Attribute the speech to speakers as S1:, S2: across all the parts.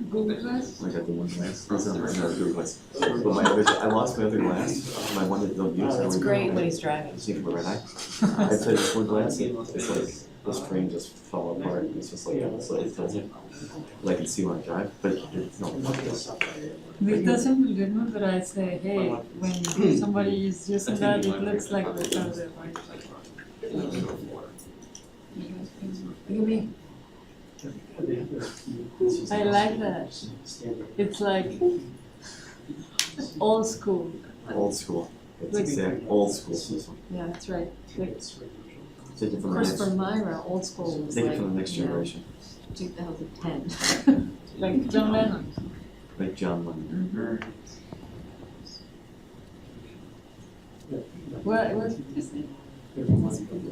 S1: Google Glass?
S2: I got the one glass. That's not right now, Google Glass. But my other, I lost my other glass. My one that don't use.
S1: It's great when he's driving.
S2: Just think for my red eye. I played this one glass. It's like the screen just fell apart. It's just like slightly tilted. I can see when I drive, but it's not.
S1: Victor simply remember I say, hey, when somebody is using that, it looks like the other, right? Look at me. I like that. It's like old school.
S2: Old school. It's exact old school system.
S1: Yeah, that's right. Like,
S2: Take it
S1: of
S2: from the
S1: course,
S2: next.
S1: for Myra, old school was
S2: Take
S1: like,
S2: it from the next
S1: you know,
S2: generation.
S1: 2010. Like John Lennon.
S2: Like John Lennon.
S1: Well, it was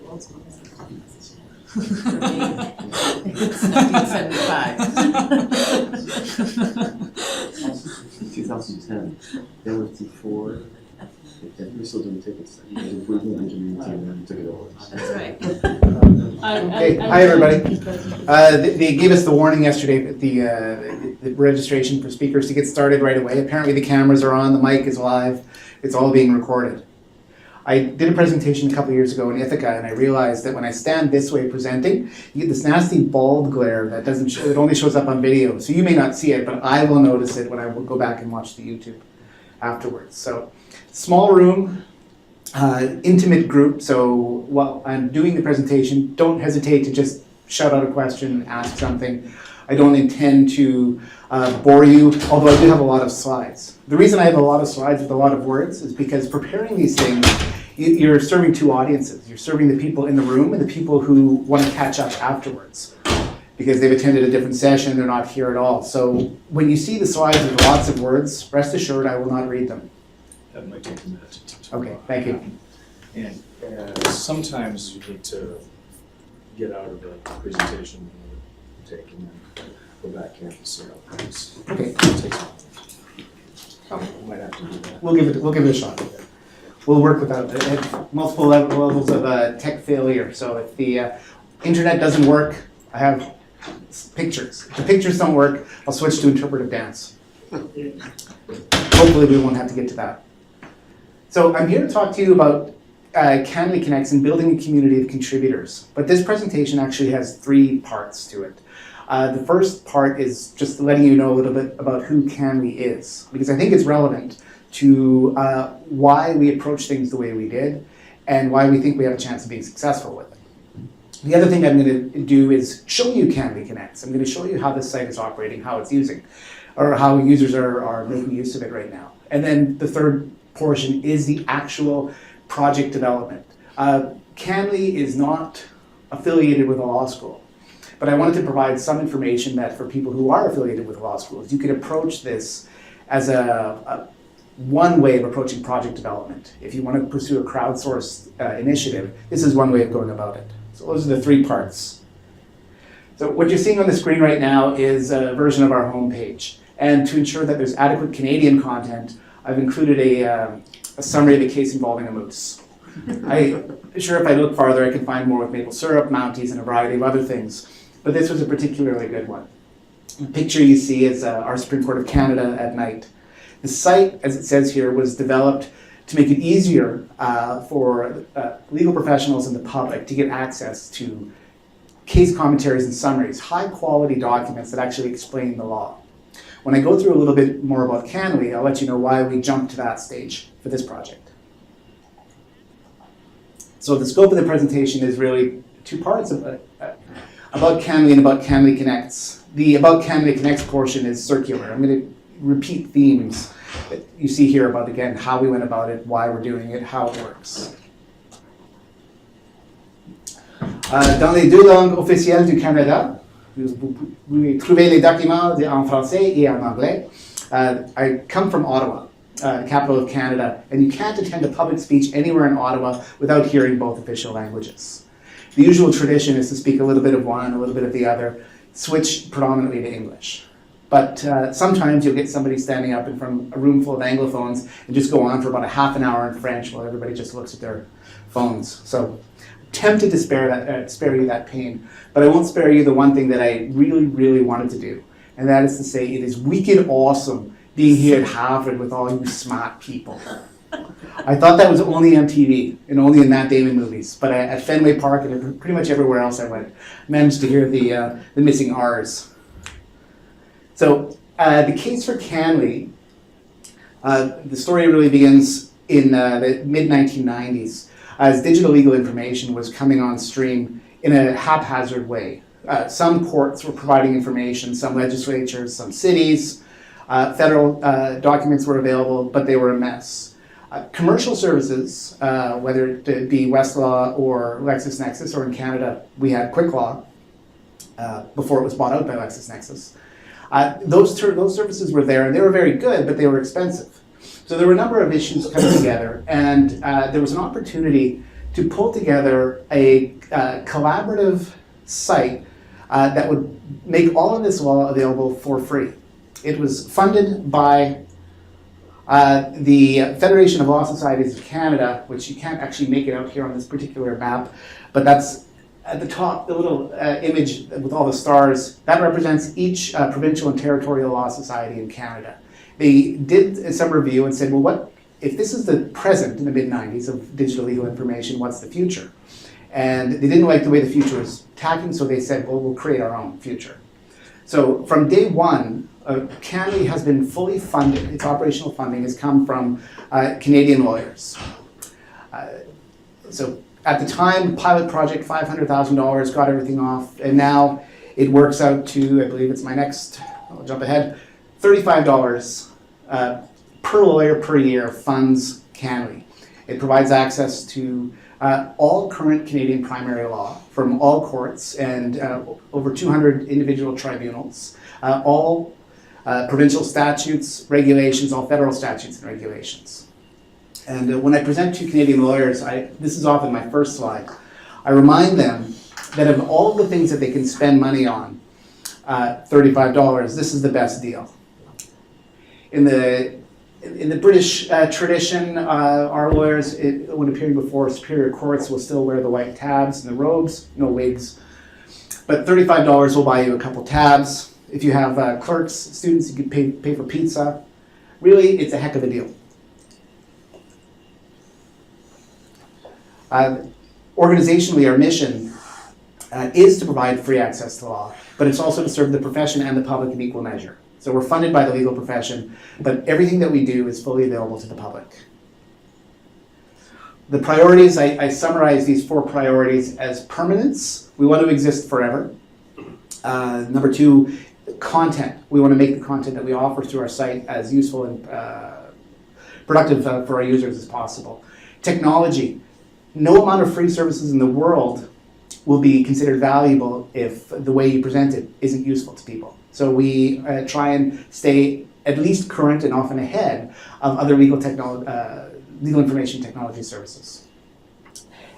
S1: old school. It's 1975.
S2: 2010. That was before. We're still doing tickets. We were doing engineering team and took it over.
S1: That's right.
S3: Okay, hi everybody. They gave us the warning yesterday that the registration for speakers to get started right away. Apparently the cameras are on, the mic is live, it's all being recorded. I did a presentation a couple of years ago in Ithaca, and I realized that when I stand this way presenting, you get this nasty bald glare that doesn't show, it only shows up on video. So you may not see it, but I will notice it when I will go back and watch the YouTube afterwards. So small room, intimate group. So while I'm doing the presentation, don't hesitate to just shout out a question, ask something. I don't intend to bore you, although I do have a lot of slides. The reason I have a lot of slides with a lot of words is because preparing these things, you're serving two audiences. You're serving the people in the room and the people who want to catch up afterwards because they've attended a different session, they're not here at all. So when you see the slides with lots of words, rest assured I will not read them.
S4: That might take a minute.
S3: Okay, thank you.
S4: And sometimes you need to get out of the presentation you're taking and go back in and see how things.
S3: Okay.
S4: It takes a while. We might have to do that.
S3: We'll give it a shot. We'll work with that. Multiple levels of tech failure. So if the internet doesn't work, I have pictures. If the pictures don't work, I'll switch to interpretive dance. Hopefully we won't have to get to that. So I'm here to talk to you about CanLII Connects and building a community of contributors. But this presentation actually has three parts to it. The first part is just letting you know a little bit about who CanLII is, because I think it's relevant to why we approach things the way we did and why we think we have a chance of being successful with it. The other thing I'm going to do is show you CanLII Connects. I'm going to show you how this site is operating, how it's using, or how users are making use of it right now. And then the third portion is the actual project development. CanLII is not affiliated with a law school, but I wanted to provide some information that for people who are affiliated with law schools, you could approach this as one way of approaching project development. If you want to pursue a crowdsourced initiative, this is one way of going about it. So those are the three parts. So what you're seeing on the screen right now is a version of our homepage. And to ensure that there's adequate Canadian content, I've included a summary of a case involving a moose. I'm sure if I look farther, I can find more with maple syrup, Mounties, and a variety of other things. But this was a particularly good one. The picture you see is our Supreme Court of Canada at night. The site, as it says here, was developed to make it easier for legal professionals and the public to get access to case commentaries and summaries, high-quality documents that actually explain the law. When I go through a little bit more about CanLII, I'll let you know why we jumped to that stage for this project. So the scope of the presentation is really two parts about CanLII and about CanLII Connects. The about CanLII Connects portion is circular. I'm going to repeat themes that you see here about, again, how we went about it, why we're doing it, how it works. Dans les deux langues officielles du Canada, vous pouvez trouver les documents en français et en anglais. I come from Ottawa, capital of Canada, and you can't attend a public speech anywhere in Ottawa without hearing both official languages. The usual tradition is to speak a little bit of one, a little bit of the other, switch predominantly to English. But sometimes you'll get somebody standing up in front of a room full of Anglophones and just go on for about a half an hour in French while everybody just looks at their phones. So tempted to spare you that pain, but I won't spare you the one thing that I really, really wanted to do, and that is to say it is wicked awesome being here at Harvard with all you smart people. I thought that was only on TV and only in Matt Damon movies, but at Fenway Park and pretty much everywhere else I went, managed to hear the missing R's. So the case for CanLII, the story really begins in the mid-1990s as digital legal information was coming on stream in a haphazard way. Some courts were providing information, some legislatures, some cities, federal documents were available, but they were a mess. Commercial services, whether it be Westlaw or LexisNexis, or in Canada we had QuickLaw before it was bought out by LexisNexis. Those services were there and they were very good, but they were expensive. So there were a number of issues coming together, and there was an opportunity to pull together a collaborative site that would make all of this law available for free. It was funded by the Federation of Law Societies of Canada, which you can't actually make it out here on this particular map, but that's at the top, the little image with all the stars, that represents each provincial and territorial law society in Canada. They did some review and said, well, what if this is the present in the mid-90s of digital legal information, what's the future? And they didn't like the way the future was tacking, so they said, well, we'll create our own future. So from day one, CanLII has been fully funded. Its operational funding has come from Canadian lawyers. So at the time, pilot project, $500,000, got everything off, and now it works out to, I believe it's my next, I'll jump ahead, $35 per lawyer per year funds CanLII. It provides access to all current Canadian primary law from all courts and over 200 individual tribunals, all provincial statutes, regulations, all federal statutes and regulations. And when I present to Canadian lawyers, this is often my first slide, I remind them that of all the things that they can spend money on, $35, this is the best deal. In the British tradition, our lawyers, when appearing before superior courts, will still wear the white tabs and the robes, no wigs. But $35 will buy you a couple tabs. If you have clerks, students, you can pay for pizza. Really, it's a heck of a deal. Organizationally, our mission is to provide free access to law, but it's also to serve the profession and the public in equal measure. So we're funded by the legal profession, but everything that we do is fully available to the public. The priorities, I summarize these 4 priorities as permanence. We want to exist forever. Number 2, content. We want to make the content that we offer through our site as useful and productive for our users as possible. Technology. No amount of free services in the world will be considered valuable if the way you present it isn't useful to people. So we try and stay at least current and often ahead of other legal information technology services.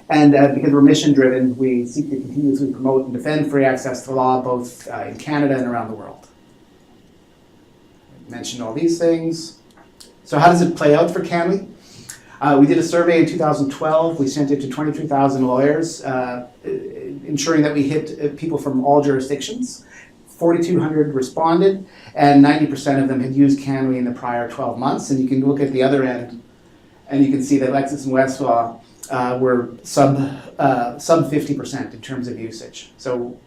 S3: And because we're mission-driven, we seek to continuously promote and defend free access to law, both in Canada and around the world. I mentioned all these things. So how does it play out for CanLII? We did a survey in 2012. We sent it to 23,000 lawyers, ensuring that we hit people from all jurisdictions. 4,200 responded, and 90% of them had used CanLII in the prior 12 months. And you can look at the other end, and you can see that Lexis and Westlaw were sub 50% in terms of usage. So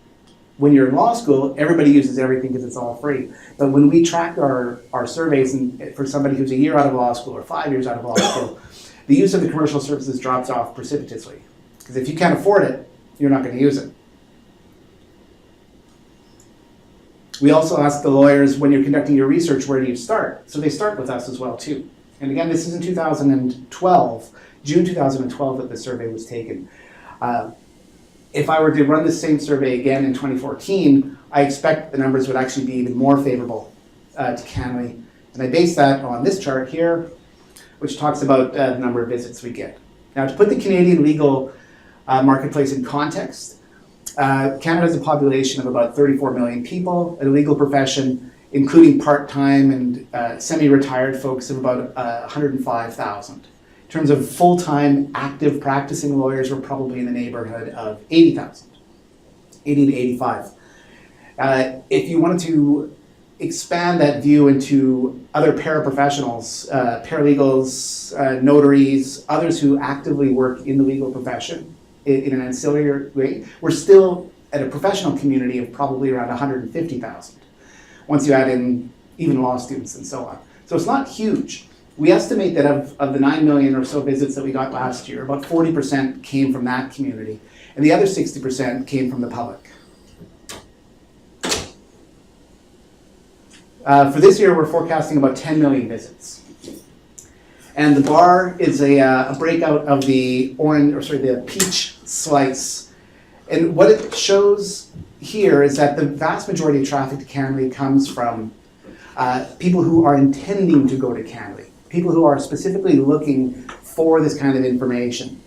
S3: when you're in law school, everybody uses everything because it's all free. But when we tracked our surveys, and for somebody who's a year out of law school or 5 years out of law school, the use of the commercial services drops off precipitously. Because if you can't afford it, you're not going to use it. We also ask the lawyers, when you're conducting your research, where do you start? So they start with us as well, too. And again, this is in 2012, June 2012 that the survey was taken. If I were to run the same survey again in 2014, I expect the numbers would actually be even more favorable to CanLII. And I base that on this chart here, which talks about the number of visits we get. Now, to put the Canadian legal marketplace in context, Canada has a population of about 34 million people, a legal profession, including part-time and semi-retired folks, of about 105,000. In terms of full-time active practicing lawyers, we're probably in the neighborhood of 80,000, 80 to 85. If you wanted to expand that view into other paraprofessionals, paralegals, notaries, others who actively work in the legal profession in an ancillary way, we're still at a professional community of probably around 150,000, once you add in even law students and so on. So it's not huge. We estimate that of the 9 million or so visits that we got last year, about 40% came from that community, and the other 60% came from the public. For this year, we're forecasting about 10 million visits. And the bar is a breakout of the the peach slice. And what it shows here is that the vast majority of traffic to CanLII comes from people who are intending to go to CanLII, people who are specifically looking for this kind of information.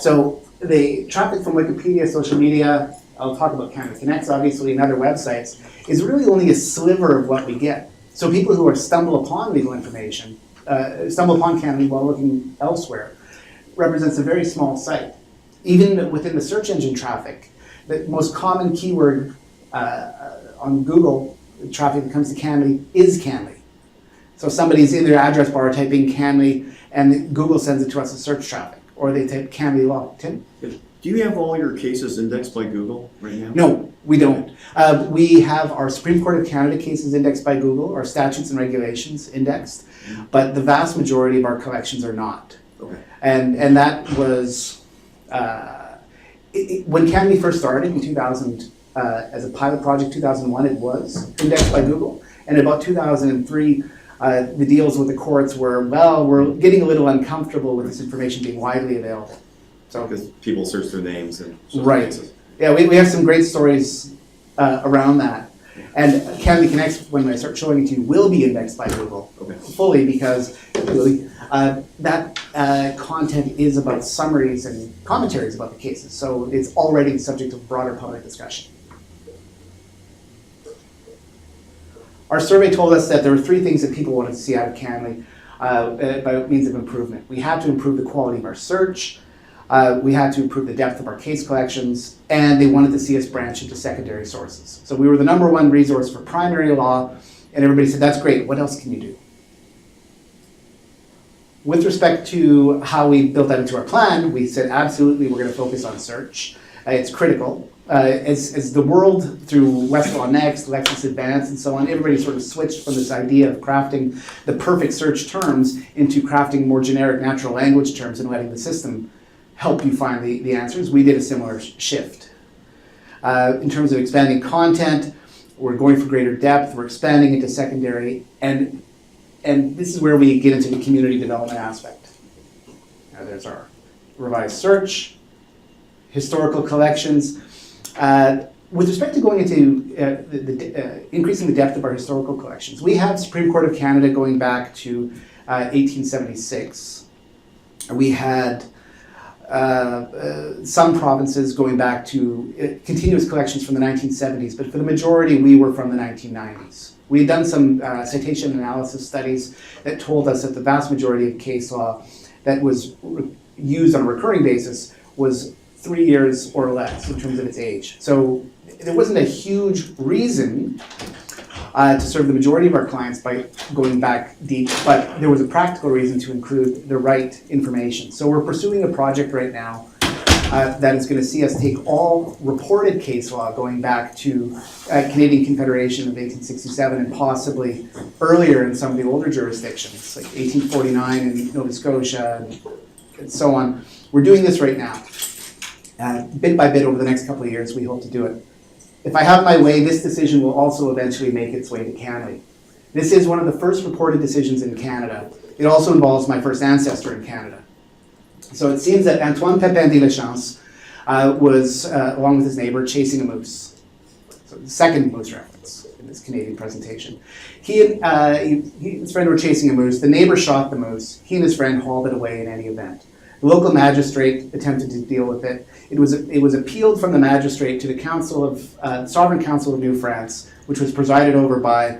S3: So the traffic from Wikipedia, social media, I'll talk about CanLII Connects obviously, and other websites, is really only a sliver of what we get. So people who are stumble upon legal information, stumble upon CanLII while looking elsewhere, represents a very small site. Even within the search engine traffic, the most common keyword on Google traffic that comes to CanLII is CanLII. So somebody's in their address bar typing CanLII and Google sends it to us as search traffic, or they type CanLII law. Tim?
S5: Do you have all your cases indexed by Google right now?
S3: No, we don't. We have our Supreme Court of Canada cases indexed by Google, our statutes and regulations indexed, but the vast majority of our collections are not.
S5: Okay.
S3: And that was, when CanLII first started in 2000, as a pilot project, 2001, it was indexed by Google. And about 2003, the deals with the courts were, well, we're getting a little uncomfortable with this information being widely available. So,
S5: Because people search their names and
S3: right. Yeah, we have some great stories around that. And CanLII Connects, when I start showing it to you, will be indexed by Google fully because really, that content is about summaries and commentaries about the cases. So it's already the subject of broader public discussion. Our survey told us that there were 3 things that people wanted to see out of CanLII by means of improvement. We had to improve the quality of our search, we had to improve the depth of our case collections, and they wanted to see us branch into secondary sources. So we were the #1 resource for primary law, and everybody said, that's great, what else can you do? With respect to how we built that into our plan, we said absolutely we're going to focus on search. It's critical. As the world, through Westlaw Next, Lexis Advance, and so on, everybody sort of switched from this idea of crafting the perfect search terms into crafting more generic natural language terms and letting the system help you find the answers. We did a similar shift. In terms of expanding content, we're going for greater depth, we're expanding into secondary, and this is where we get into the community development aspect. There's our revised search, historical collections. With respect to going into increasing the depth of our historical collections, we have Supreme Court of Canada going back to 1876. We had some provinces going back to continuous collections from the 1970s, but for the majority we were from the 1990s. We had done some citation analysis studies that told us that the vast majority of case law that was used on a recurring basis was 3 years or less in terms of its age. So there wasn't a huge reason to serve the majority of our clients by going back deep, but there was a practical reason to include the right information. So we're pursuing a project right now that is going to see us take all reported case law going back to Canadian Confederation of 1867 and possibly earlier in some of the older jurisdictions, like 1849 in Nova Scotia and so on. We're doing this right now. Bit by bit over the next couple of years, we hope to do it. If I have my way, this decision will also eventually make its way to CanLII. This is one of the first reported decisions in Canada. It also involves my first ancestor in Canada. So it seems that Antoine Pepin de Lachance was, along with his neighbor, chasing a moose. So the second moose reference in this Canadian presentation. He and his friend were chasing a moose. The neighbor shot the moose. He and his friend hauled it away in any event. The local magistrate attempted to deal with it. It was appealed from the magistrate to the Council of Sovereign Council of New France, which was presided over by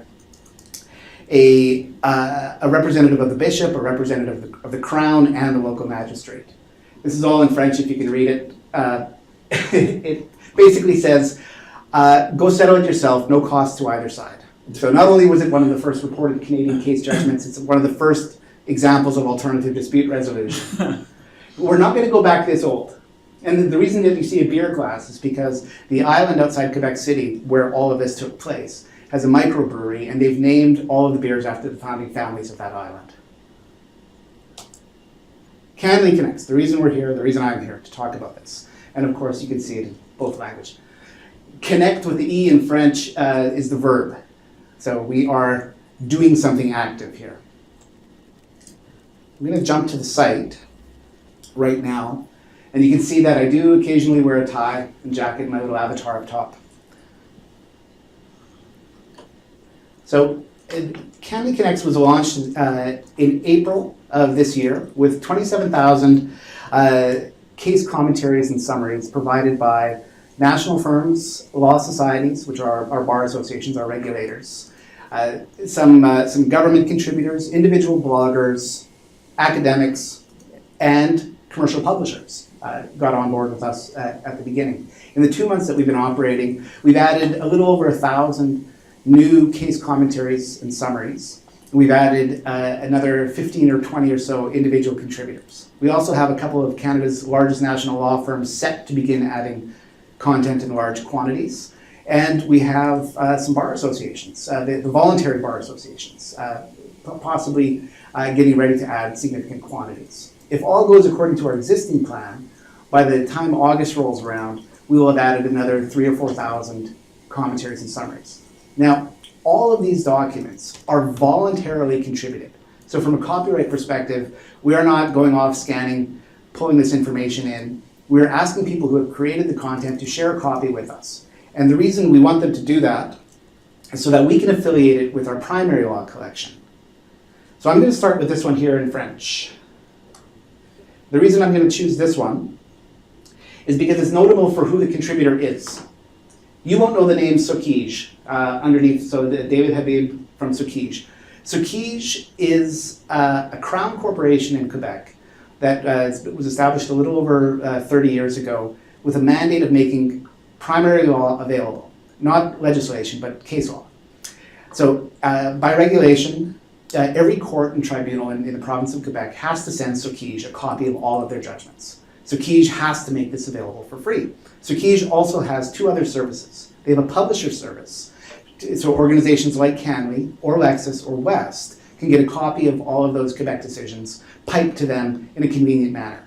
S3: a representative of the bishop, a representative of the crown, and the local magistrate. This is all in French if you can read it. It basically says, go settle it yourself, no cost to either side. So not only was it one of the first reported Canadian case judgments, it's one of the first examples of alternative dispute resolution. We're not going to go back this old. And the reason that you see a beer glass is because the island outside Quebec City, where all of this took place, has a microbrewery, and they've named all of the beers after the founding families of that island. CanLII connects. The reason we're here, the reason I'm here, to talk about this. And of course, you can see it in both languages. Connect with the E in French is the verb. So we are doing something active here. I'm going to jump to the site right now. And you can see that I do occasionally wear a tie and jacket and my little avatar up top. So CanLII Connects was launched in April of this year with 27,000 case commentaries and summaries provided by national firms, law societies, which are our bar associations, our regulators, some government contributors, individual bloggers, academics, and commercial publishers got on board with us at the beginning. In the 2 months that we've been operating, we've added a little over 1,000 new case commentaries and summaries. We've added another 15 or 20 or so individual contributors. We also have a couple of Canada's largest national law firms set to begin adding content in large quantities. And we have some bar associations, the voluntary bar associations, possibly getting ready to add significant quantities. If all goes according to our existing plan, by the time August rolls around, we will have added another 3,000 or 4,000 commentaries and summaries. Now, all of these documents are voluntarily contributed. So from a copyright perspective, we are not going off scanning, pulling this information in. We're asking people who have created the content to share a copy with us. And the reason we want them to do that is so that we can affiliate it with our primary law collection. So I'm going to start with this one here in French. The reason I'm going to choose this one is because it's notable for who the contributor is. You won't know the name Sokij underneath, so David Habib from Sokij. Sokij is a crown corporation in Quebec that was established a little over 30 years ago with a mandate of making primary law available. Not legislation, but case law. So by regulation, every court and tribunal in the province of Quebec has to send Sokij a copy of all of their judgments. Sokij has to make this available for free. Sokij also has two other services. They have a publisher service. So organizations like CanLII or Lexis or West can get a copy of all of those Quebec decisions piped to them in a convenient manner.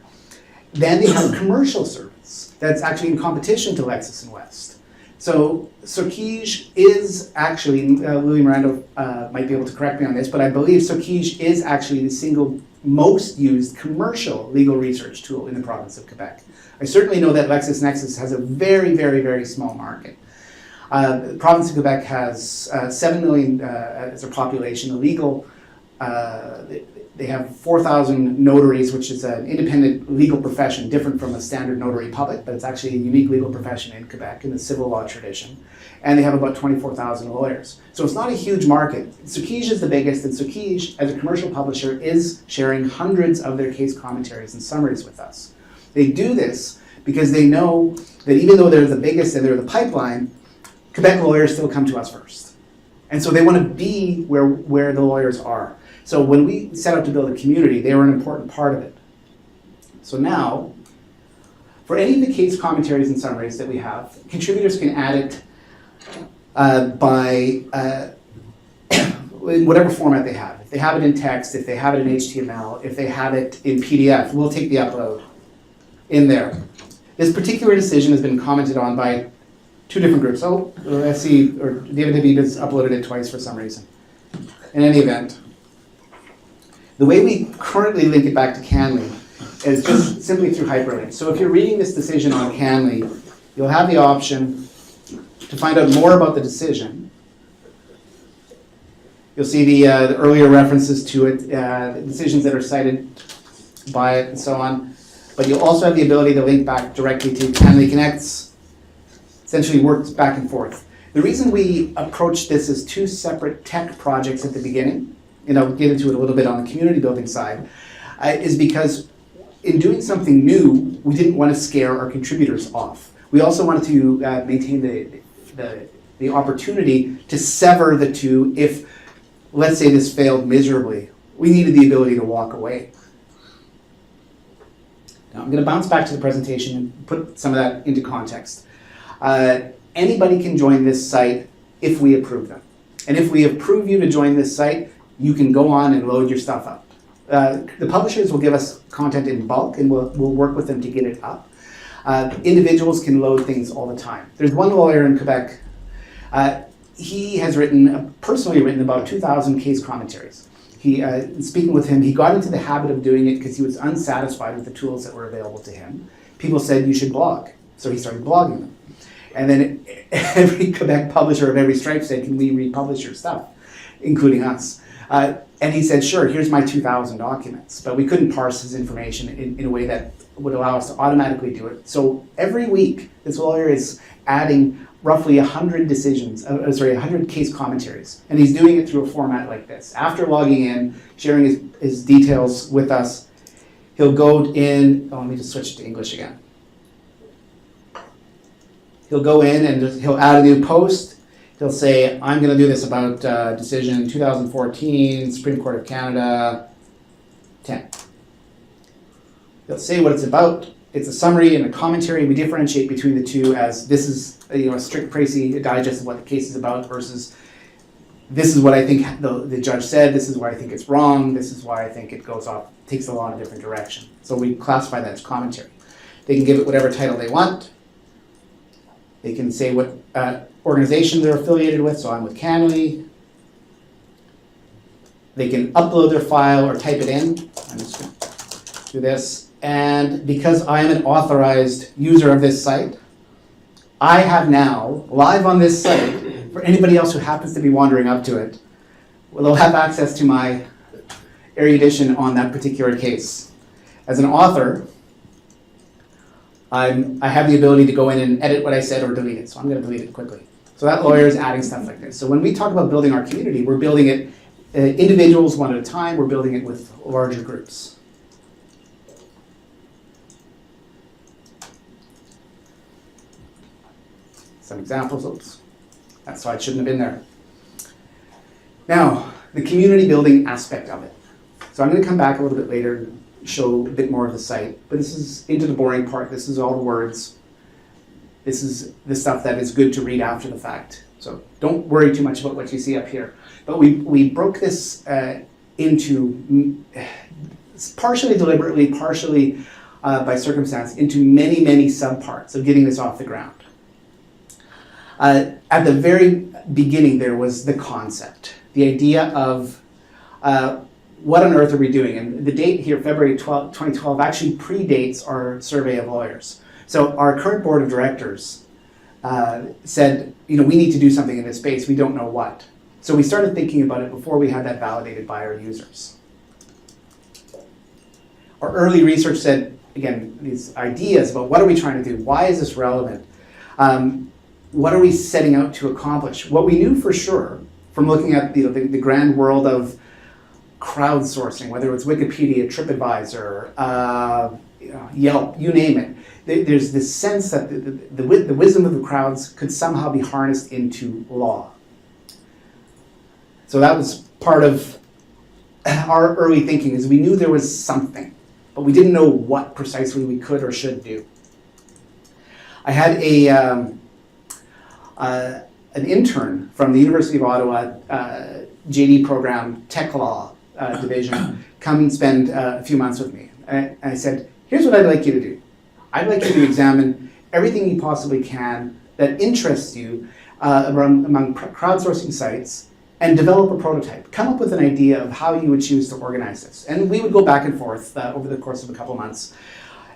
S3: Then they have a commercial service that's actually in competition to Lexis and West. So Sokij is actually, Louis Miranda might be able to correct me on this, but I believe Sokij is actually the single most used commercial legal research tool in the province of Quebec. I certainly know that LexisNexis has a very, very, very small market. The province of Quebec has 7 million as a population. Illegal, they have 4,000 notaries, which is an independent legal profession, different from a standard notary public, but it's actually a unique legal profession in Quebec in the civil law tradition. And they have about 24,000 lawyers. So it's not a huge market. Sokij is the biggest, and Sokij, as a commercial publisher, is sharing hundreds of their case commentaries and summaries with us. They do this because they know that even though they're the biggest and they're the pipeline, Quebec lawyers still come to us first. And so they want to be where the lawyers are. So when we set out to build a community, they were an important part of it. So now, for any of the case commentaries and summaries that we have, contributors can add it in whatever format they have. If they have it in text, if they have it in HTML, if they have it in PDF, we'll take the upload in there. This particular decision has been commented on by two different groups. Oh, let's see, or David Habib has uploaded it twice for some reason. In any event, the way we currently link it back to CanLII is just simply through hyperlinks. So if you're reading this decision on CanLII, you'll have the option to find out more about the decision. You'll see the earlier references to it, the decisions that are cited by it, and so on. But you'll also have the ability to link back directly to CanLII Connects. Essentially works back and forth. The reason we approached this as two separate tech projects at the beginning, and I'll get into it a little bit on the community building side, is because in doing something new, we didn't want to scare our contributors off. We also wanted to maintain the opportunity to sever the two if, let's say, this failed miserably. We needed the ability to walk away. Now I'm going to bounce back to the presentation and put some of that into context. Anybody can join this site if we approve them. And if we approve you to join this site, you can go on and load your stuff up. The publishers will give us content in bulk and we'll work with them to get it up. Individuals can load things all the time. There's one lawyer in Quebec, he has personally written about 2,000 case commentaries. Speaking with him, he got into the habit of doing it because he was unsatisfied with the tools that were available to him. People said you should blog, so he started blogging them. And then every Quebec publisher of every stripe said, can we republish your stuff, including us? And he said, sure, here's my 2,000 documents. But we couldn't parse his information in a way that would allow us to automatically do it. So every week, this lawyer is adding roughly 100 100 case commentaries. And he's doing it through a format like this. After logging in, sharing his details with us, he'll go in, let me just switch it to English again. He'll go in and he'll add a new post. He'll say, I'm going to do this about decision 2014, Supreme Court of Canada, 10. He'll say what it's about. It's a summary and a commentary. We differentiate between the two as this is a strict précis digest of what the case is about versus this is what I think the judge said, this is why I think it's wrong, this is why I think it goes off, takes a lot of different direction. So we classify that as commentary. They can give it whatever title they want. They can say what organizations they're affiliated with, so I'm with CanLII. They can upload their file or type it in. I'm just going to do this. And because I am an authorized user of this site, I have now, live on this site, for anybody else who happens to be wandering up to it, well, they'll have access to my erudition on that particular case. As an author, I have the ability to go in and edit what I said or delete it, so I'm going to delete it quickly. So that lawyer is adding stuff like this. So when we talk about building our community, we're building it individuals one at a time, we're building it with larger groups. Some examples, oops, that slide shouldn't have been there. Now, the community building aspect of it. So I'm going to come back a little bit later and show a bit more of the site, but this is into the boring part. This is all the words. This is the stuff that is good to read after the fact. So don't worry too much about what you see up here. But we broke this into, partially deliberately, partially by circumstance, into many, many subparts of getting this off the ground. At the very beginning, there was the concept, the idea of what on earth are we doing? And the date here, February 12, 2012, actually predates our survey of lawyers. So our current board of directors said, we need to do something in this space. We don't know what. So we started thinking about it before we had that validated by our users. Our early research said, again, these ideas about what are we trying to do? Why is this relevant? What are we setting out to accomplish? What we knew for sure from looking at the grand world of crowdsourcing, whether it's Wikipedia, TripAdvisor, Yelp, you name it, there's this sense that the wisdom of the crowds could somehow be harnessed into law. So that was part of our early thinking, is we knew there was something, but we didn't know what precisely we could or should do. I had an intern from the University of Ottawa JD program tech law division come and spend a few months with me. And I said, here's what I'd like you to do. I'd like you to examine everything you possibly can that interests you among crowdsourcing sites and develop a prototype. Come up with an idea of how you would choose to organize this. And we would go back and forth over the course of a couple months.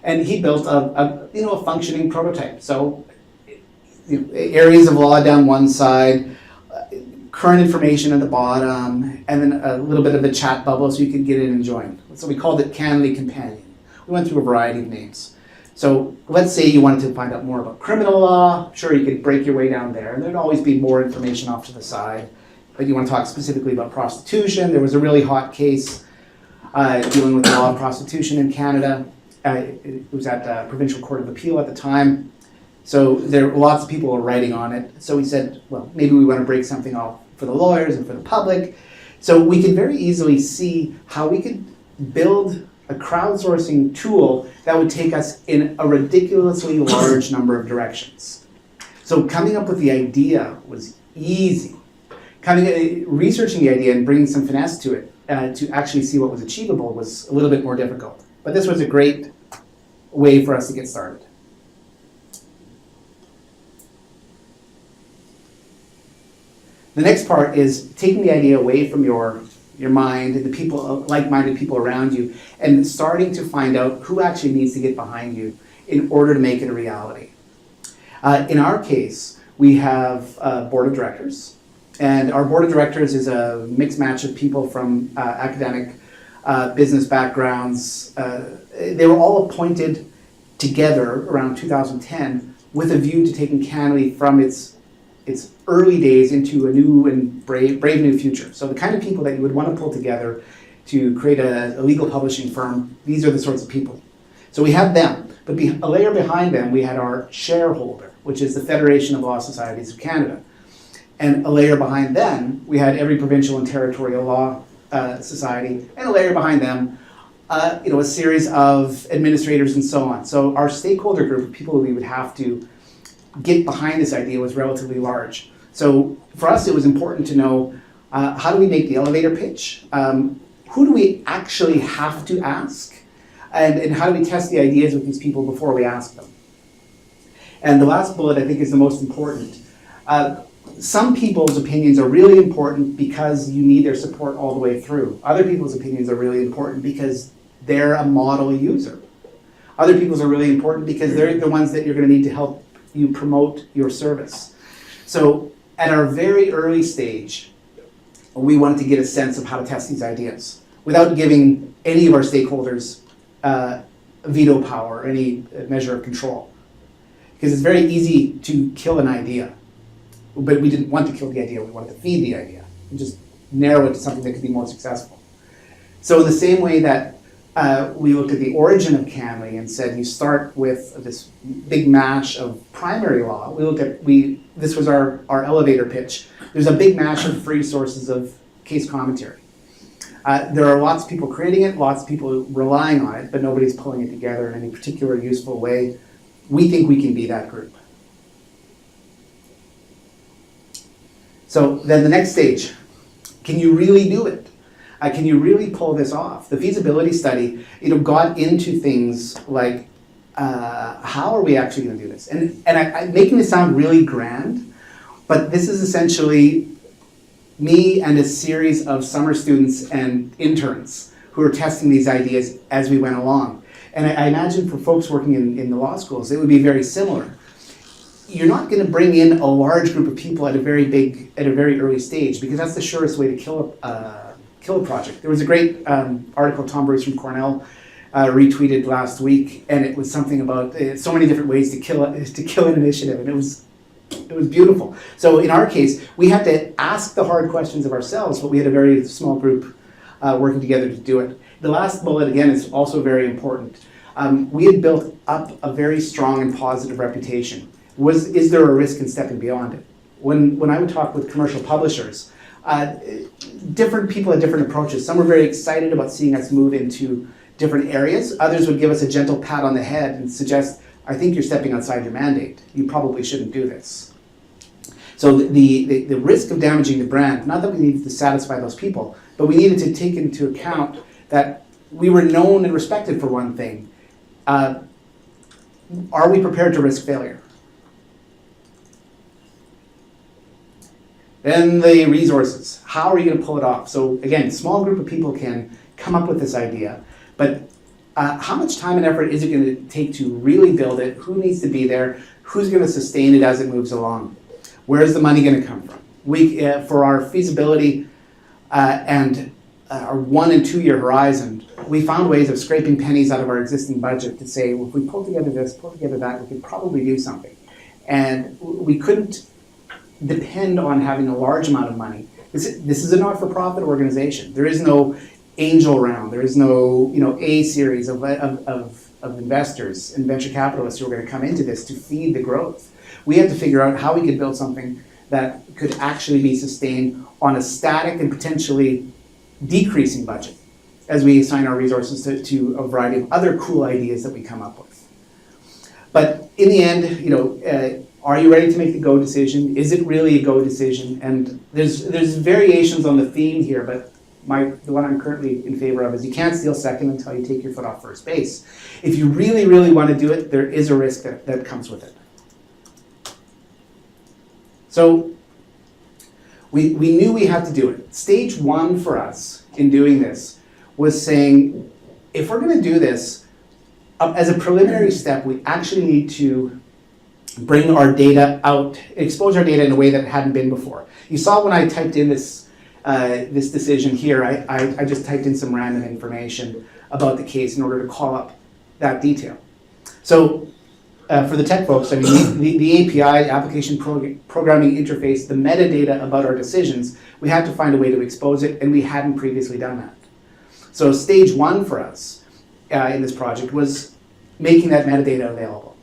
S3: And he built a functioning prototype. So areas of law down one side, current information at the bottom, and then a little bit of a chat bubble so you could get in and join. So we called it CanLII Companion. We went through a variety of names. So let's say you wanted to find out more about criminal law, sure, you could break your way down there, and there'd always be more information off to the side. But you want to talk specifically about prostitution, there was a really hot case dealing with the law of prostitution in Canada. It was at the Provincial Court of Appeal at the time. So there were lots of people were writing on it. So we said, well, maybe we want to break something off for the lawyers and for the public. So we could very easily see how we could build a crowdsourcing tool that would take us in a ridiculously large number of directions. So coming up with the idea was easy. Researching the idea and bringing some finesse to it to actually see what was achievable was a little bit more difficult. But this was a great way for us to get started. The next part is taking the idea away from your mind and the people, like-minded people around you, and starting to find out who actually needs to get behind you in order to make it a reality. In our case, we have a board of directors, and our board of directors is a mixed match of people from academic, business backgrounds. They were all appointed together around 2010 with a view to taking CanLII from its early days into a new and brave new future. So the kind of people that you would want to pull together to create a legal publishing firm, these are the sorts of people. So we had them, but a layer behind them, we had our shareholder, which is the Federation of Law Societies of Canada. And a layer behind them, we had every provincial and territorial law society, and a layer behind them, a series of administrators and so on. So our stakeholder group of people we would have to get behind this idea was relatively large. So for us, it was important to know how do we make the elevator pitch? Who do we actually have to ask? And how do we test the ideas with these people before we ask them? And the last bullet, I think, is the most important. Some people's opinions are really important because you need their support all the way through. Other people's opinions are really important because they're a model user. Other people's are really important because they're the ones that you're going to need to help you promote your service. So at our very early stage, we wanted to get a sense of how to test these ideas without giving any of our stakeholders veto power or any measure of control. Because it's very easy to kill an idea, but we didn't want to kill the idea, we wanted to feed the idea and just narrow it to something that could be more successful. So in the same way that we looked at the origin of CanLII and said you start with this big mash of primary law. We looked at, this was our elevator pitch. There's a big mash of free sources of case commentary. There are lots of people creating it, lots of people relying on it, but nobody's pulling it together in any particular useful way. We think we can be that group. So then the next stage, can you really do it? Can you really pull this off? The feasibility study, got into things like, how are we actually going to do this? And I'm making this sound really grand, but this is essentially me and a series of summer students and interns who are testing these ideas as we went along. And I imagine for folks working in the law schools, it would be very similar. You're not going to bring in a large group of people at a very early stage, because that's the surest way to kill a project. There was a great article Tom Bruce from Cornell retweeted last week, and it was something about so many different ways to kill an initiative, and it was beautiful. So in our case, we had to ask the hard questions of ourselves, but we had a very small group working together to do it. The last bullet, again, is also very important. We had built up a very strong and positive reputation. Is there a risk in stepping beyond it? When I would talk with commercial publishers, different people had different approaches. Some were very excited about seeing us move into different areas. Others would give us a gentle pat on the head and suggest, I think you're stepping outside your mandate. You probably shouldn't do this. So the risk of damaging the brand, not that we needed to satisfy those people, but we needed to take into account that we were known and respected for one thing. Are we prepared to risk failure? Then the resources. How are you going to pull it off? So again, small group of people can come up with this idea, but how much time and effort is it going to take to really build it? Who needs to be there? Who's going to sustain it as it moves along? Where's the money going to come from? For our feasibility and our 1 and 2 year horizon, we found ways of scraping pennies out of our existing budget to say, well, if we pull together this, pull together that, we could probably do something. And we couldn't depend on having a large amount of money. This is a not-for-profit organization. There is no angel round. There is no, A series of investors and venture capitalists who are going to come into this to feed the growth. We had to figure out how we could build something that could actually be sustained on a static and potentially decreasing budget as we assign our resources to a variety of other cool ideas that we come up with. But in the end, are you ready to make the go decision? Is it really a go decision? And there's variations on the theme here, but the one I'm currently in favor of is you can't steal second until you take your foot off first base. If you really, really want to do it, there is a risk that comes with it. So we knew we had to do it. Stage one for us in doing this was saying, if we're going to do this, as a preliminary step, we actually need to bring our data out, expose our data in a way that it hadn't been before. You saw when I typed in this decision here, I just typed in some random information about the case in order to call up that detail. So for the tech folks, I mean, the API, application programming interface, the metadata about our decisions, we had to find a way to expose it, and we hadn't previously done that. So stage one for us in this project was making that metadata available.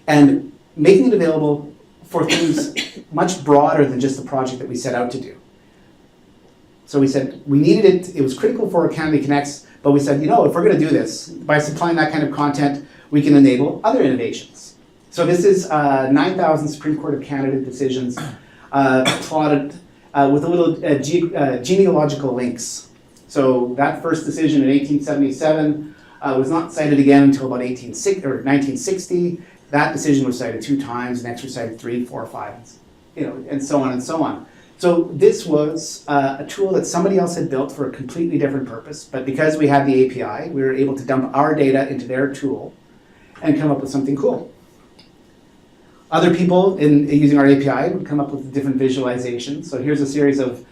S3: And making it available for things much broader than just the project that we set out to do. So we said we needed it, it was critical for CanLII Connects, but we said, if we're going to do this, by supplying that kind of content, we can enable other innovations. So this is 9,000 Supreme Court of Canada decisions plotted with a little genealogical links. So that first decision in 1877 was not cited again until about 1960. That decision was cited 2 times, the next was cited 3, 4, 5, and so on and so on. So this was a tool that somebody else had built for a completely different purpose, but because we had the API, we were able to dump our data into their tool and come up with something cool. Other people using our API would come up with different visualizations. So here's a series of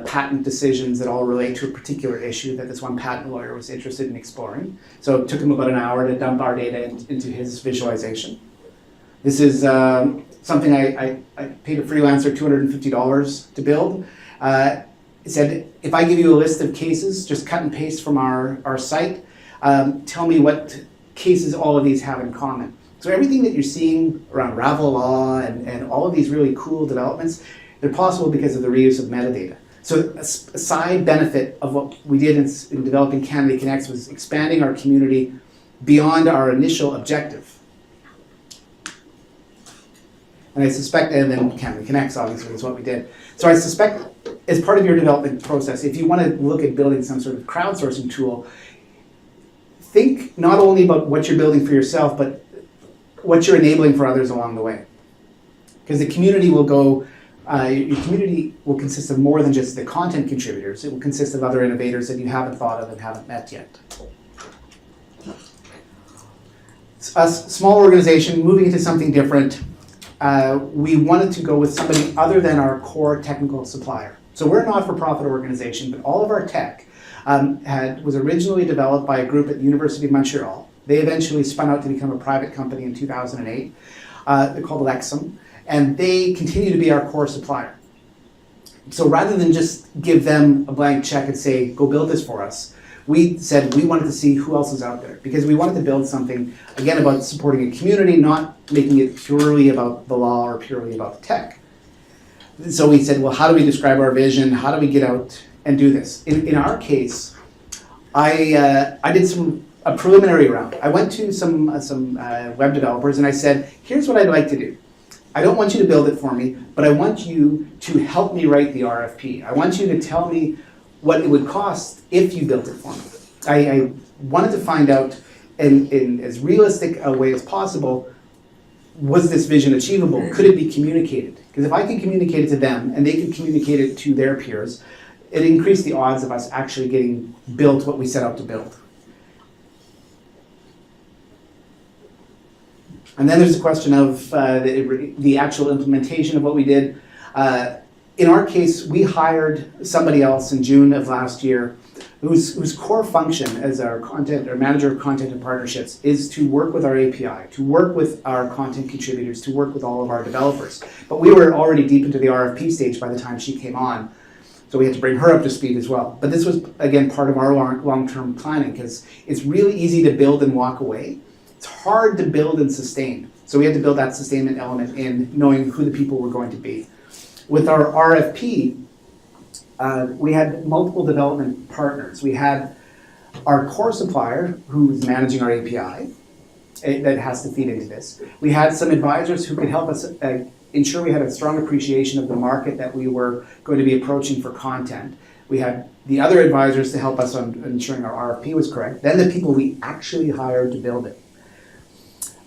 S3: patent decisions that all relate to a particular issue that this one patent lawyer was interested in exploring. So it took him about an hour to dump our data into his visualization. This is something I paid a freelancer $250 to build. It said, if I give you a list of cases, just cut and paste from our site, tell me what cases all of these have in common. So everything that you're seeing around Ravel Law and all of these really cool developments, they're possible because of the reuse of metadata. So a side benefit of what we did in developing CanLII Connects was expanding our community beyond our initial objective. And I suspect, and then CanLII Connects obviously is what we did. So I suspect as part of your development process, if you want to look at building some sort of crowdsourcing tool, think not only about what you're building for yourself, but what you're enabling for others along the way. Because the community will go, your community will consist of more than just the content contributors. It will consist of other innovators that you haven't thought of and haven't met yet. A small organization moving into something different, we wanted to go with somebody other than our core technical supplier. So we're a not-for-profit organization, but all of our tech was originally developed by a group at the University of Montreal. They eventually spun out to become a private company in 2008. They're called Lexum, and they continue to be our core supplier. So rather than just give them a blank check and say, go build this for us, we said we wanted to see who else is out there, because we wanted to build something, again, about supporting a community, not making it purely about the law or purely about the tech. So we said, well, how do we describe our vision? How do we get out and do this? In our case, I did a preliminary round. I went to some web developers and I said, here's what I'd like to do. I don't want you to build it for me, but I want you to help me write the RFP. I want you to tell me what it would cost if you built it for me. I wanted to find out in as realistic a way as possible, was this vision achievable? Could it be communicated? Because if I could communicate it to them and they could communicate it to their peers, it increased the odds of us actually getting built what we set out to build. And then there's the question of the actual implementation of what we did. in our case, we hired somebody else in June of last year whose core function as our content or manager of content and partnerships is to work with our API, to work with our content contributors, to work with all of our developers. But we were already deep into the RFP stage by the time she came on, so we had to bring her up to speed as well. But this was, again, part of our long-term planning, because it's really easy to build and walk away. It's hard to build and sustain. So we had to build that sustainment element in knowing who the people were going to be. With our RFP, we had multiple development partners. We had our core supplier, who's managing our API, that has to feed into this. We had some advisors who could help us ensure we had a strong appreciation of the market that we were going to be approaching for content. We had the other advisors to help us on ensuring our RFP was correct. Then the people we actually hired to build it.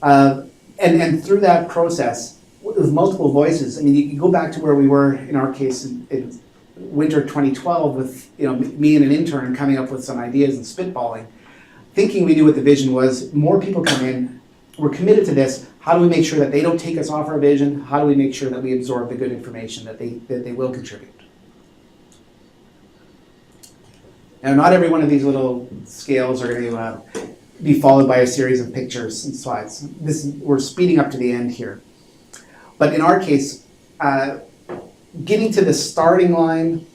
S3: And through that process, with multiple voices, I mean, you go back to where we were in our case in winter 2012 with me and an intern coming up with some ideas and spitballing, thinking we knew what the vision was. More people come in, we're committed to this. How do we make sure that they don't take us off our vision? How do we make sure that we absorb the good information that they will contribute? Now, not every one of these little scales are going to be followed by a series of pictures and slides. We're speeding up to the end here. But in our case, getting to the starting line,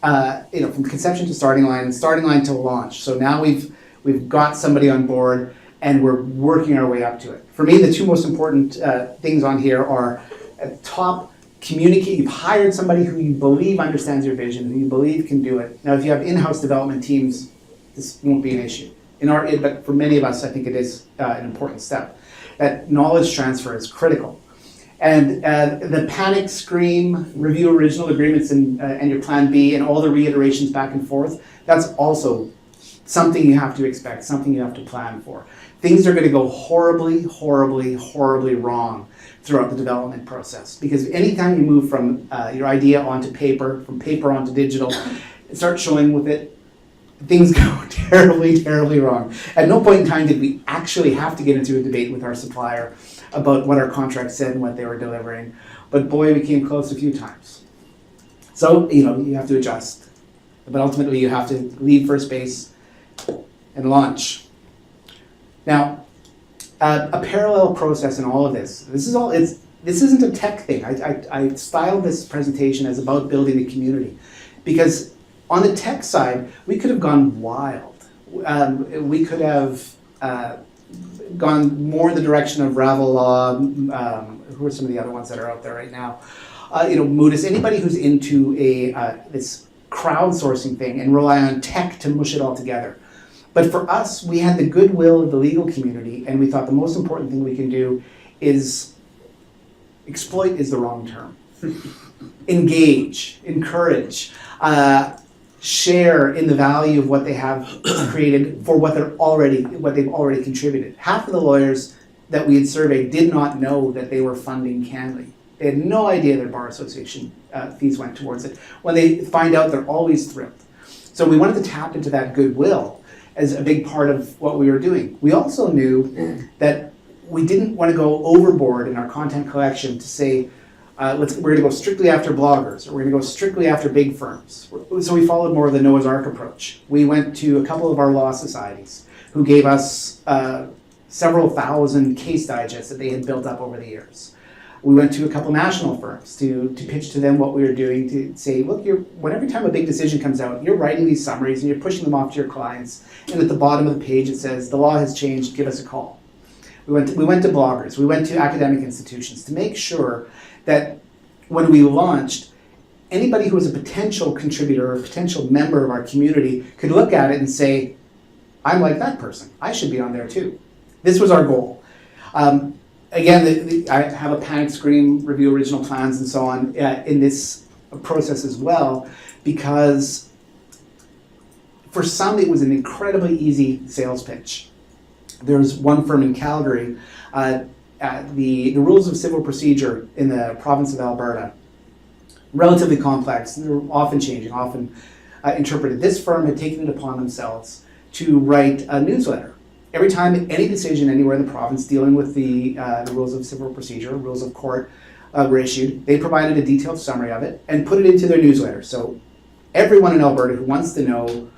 S3: from conception to starting line and starting line to launch. So now we've got somebody on board and we're working our way up to it. For me, the two most important things on here are at top, communicate. You've hired somebody who you believe understands your vision, who you believe can do it. Now, if you have in-house development teams, this won't be an issue. But for many of us, I think it is an important step. That knowledge transfer is critical. And the panic scream, review original agreements and your plan B and all the reiterations back and forth, that's also something you have to expect, something you have to plan for. Things are going to go horribly, horribly, horribly wrong throughout the development process. Because anytime you move from your idea onto paper, from paper onto digital, start showing with it, things go terribly, terribly wrong. At no point in time did we actually have to get into a debate with our supplier about what our contract said and what they were delivering. But boy, we came close a few times. So, you have to adjust. But ultimately, you have to leave first base and launch. Now, a parallel process in all of this. This isn't a tech thing. I styled this presentation as about building a community. Because on the tech side, we could have gone wild. We could have gone more in the direction of Ravelaw, who are some of the other ones that are out there right now. Moodus, anybody who's into this crowdsourcing thing and rely on tech to mush it all together. But for us, we had the goodwill of the legal community, and we thought the most important thing we can do is exploit is the wrong term. Engage, encourage, share in the value of what they have created for what they've already contributed. Half of the lawyers that we had surveyed did not know that they were funding CanLII. They had no idea their bar association fees went towards it. When they find out, they're always thrilled. So we wanted to tap into that goodwill as a big part of what we were doing. We also knew that we didn't want to go overboard in our content collection to say, we're going to go strictly after bloggers, or we're going to go strictly after big firms. So we followed more of the Noah's Ark approach. We went to a couple of our law societies who gave us several thousand case digests that they had built up over the years. We went to a couple national firms to pitch to them what we were doing, to say, look, every time a big decision comes out, you're writing these summaries and you're pushing them off to your clients, and at the bottom of the page it says, the law has changed, give us a call. We went to bloggers, we went to academic institutions to make sure that when we launched, anybody who was a potential contributor or a potential member of our community could look at it and say, I'm like that person, I should be on there too. This was our goal. Again, I have a panic scream, review original plans and so on in this process as well, because for some it was an incredibly easy sales pitch. There's one firm in Calgary, the rules of civil procedure in the province of Alberta, relatively complex, they're often changing, often interpreted. This firm had taken it upon themselves to write a newsletter. Every time any decision anywhere in the province dealing with the rules of civil procedure, rules of court, were issued. They provided a detailed summary of it and put it into their newsletter. So everyone in Alberta who wants to know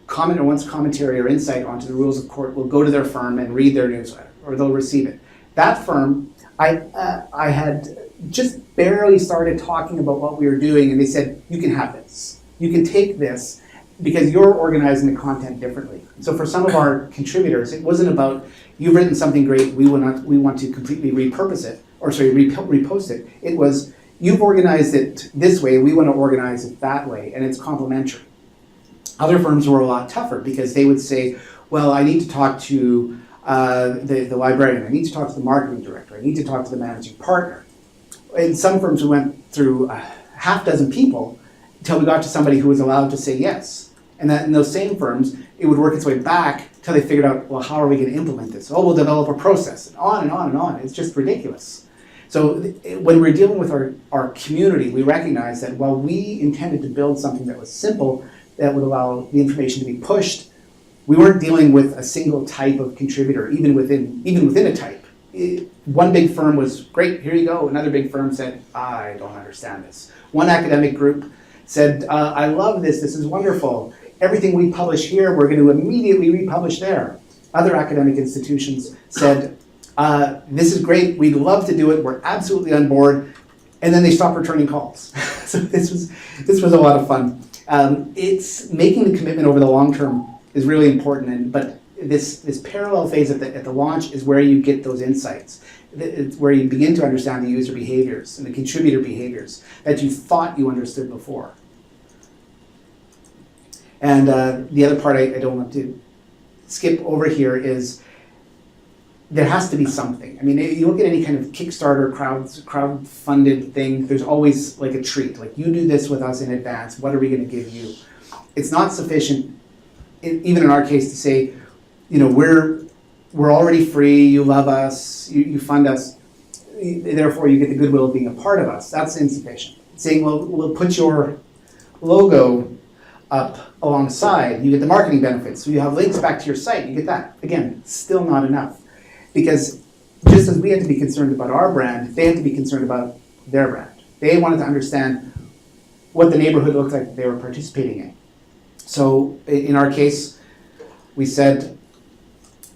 S3: comment or wants commentary or insight onto the rules of court will go to their firm and read their newsletter, or they'll receive it. That firm, I had just barely started talking about what we were doing, and they said, you can have this. You can take this because you're organizing the content differently. So for some of our contributors, it wasn't about, you've written something great, we want to completely repurpose it, or sorry, repost it. It was, you've organized it this way, we want to organize it that way, and it's complementary. Other firms were a lot tougher because they would say, well, I need to talk to the librarian, I need to talk to the marketing director, I need to talk to the managing partner. In some firms, we went through a half dozen people until we got to somebody who was allowed to say yes. And that in those same firms, it would work its way back until they figured out, well, how are we going to implement this? Oh, we'll develop a process, and on and on and on. It's just ridiculous. So when we're dealing with our community, we recognize that while we intended to build something that was simple, that would allow the information to be pushed, we weren't dealing with a single type of contributor, even within a type. One big firm was, great, here you go. Another big firm said, I don't understand this. One academic group said, I love this is wonderful. Everything we publish here, we're going to immediately republish there. Other academic institutions said, this is great, we'd love to do it, we're absolutely on board, and then they stopped returning calls. So this was a lot of fun. It's making the commitment over the long term is really important, but this parallel phase at the launch is where you get those insights. It's where you begin to understand the user behaviors and the contributor behaviors that you thought you understood before. And the other part I don't want to skip over here is there has to be something. I mean, you look at any kind of Kickstarter crowd-funded thing, there's always like a treat. Like, you do this with us in advance, what are we going to give you? It's not sufficient, even in our case, to say, you know, we're already free, you love us, you fund us, therefore you get the goodwill of being a part of us. That's insufficient. Saying, well, we'll put your logo up alongside, you get the marketing benefits, so you have links back to your site, you get that. Again, still not enough. Because just as we had to be concerned about our brand, they had to be concerned about their brand. They wanted to understand what the neighborhood looked like that they were participating in. So in our case, we said,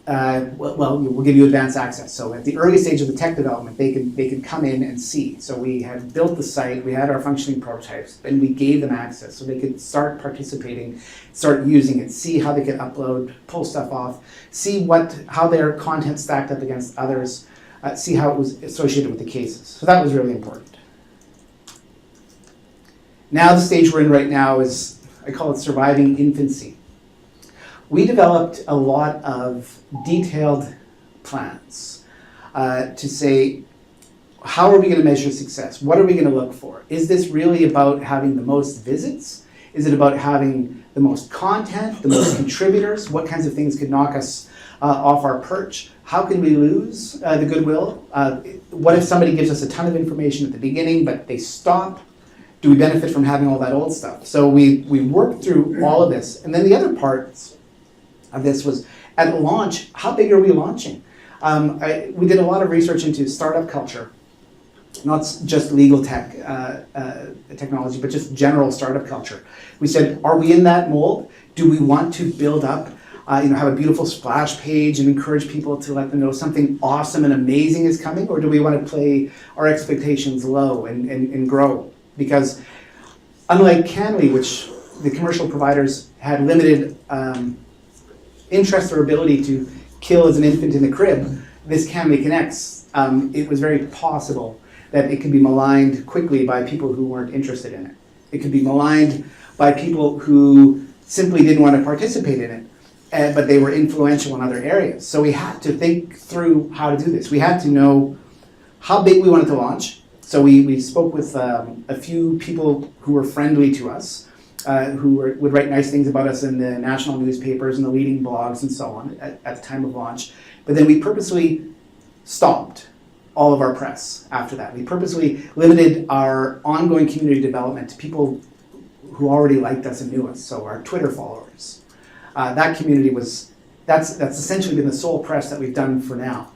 S3: well, we'll give you advanced access. So at the early stage of the tech development, they could come in and see. So we had built the site, we had our functioning prototypes, and we gave them access so they could start participating, start using it, see how they could upload, pull stuff off, see how their content stacked up against others, see how it was associated with the cases. So that was really important. Now the stage we're in right now is, I call it surviving infancy. We developed a lot of detailed plans to say, how are we going to measure success? What are we going to look for? Is this really about having the most visits? Is it about having the most content, the most contributors? What kinds of things could knock us off our perch? How can we lose the goodwill? What if somebody gives us a ton of information at the beginning, but they stop? Do we benefit from having all that old stuff? So we worked through all of this. And then the other parts of this was, at launch, how big are we launching? We did a lot of research into startup culture, not just legal technology, but just general startup culture. We said, are we in that mold? Do we want to build up, have a beautiful splash page and encourage people to let them know something awesome and amazing is coming? Or do we want to play our expectations low and grow? Because unlike CanLII, which the commercial providers had limited interest or ability to kill as an infant in the crib, this CanLII Connects, it was very possible that it could be maligned quickly by people who weren't interested in it. It could be maligned by people who simply didn't want to participate in it, but they were influential in other areas. So we had to think through how to do this. We had to know how big we wanted to launch. So we spoke with a few people who were friendly to us, who would write nice things about us in the national newspapers and the leading blogs and so on at the time of launch. But then we purposely stopped all of our press after that. We purposely limited our ongoing community development to people who already liked us and knew us, so our Twitter followers. That community that's essentially been the sole press that we've done for now.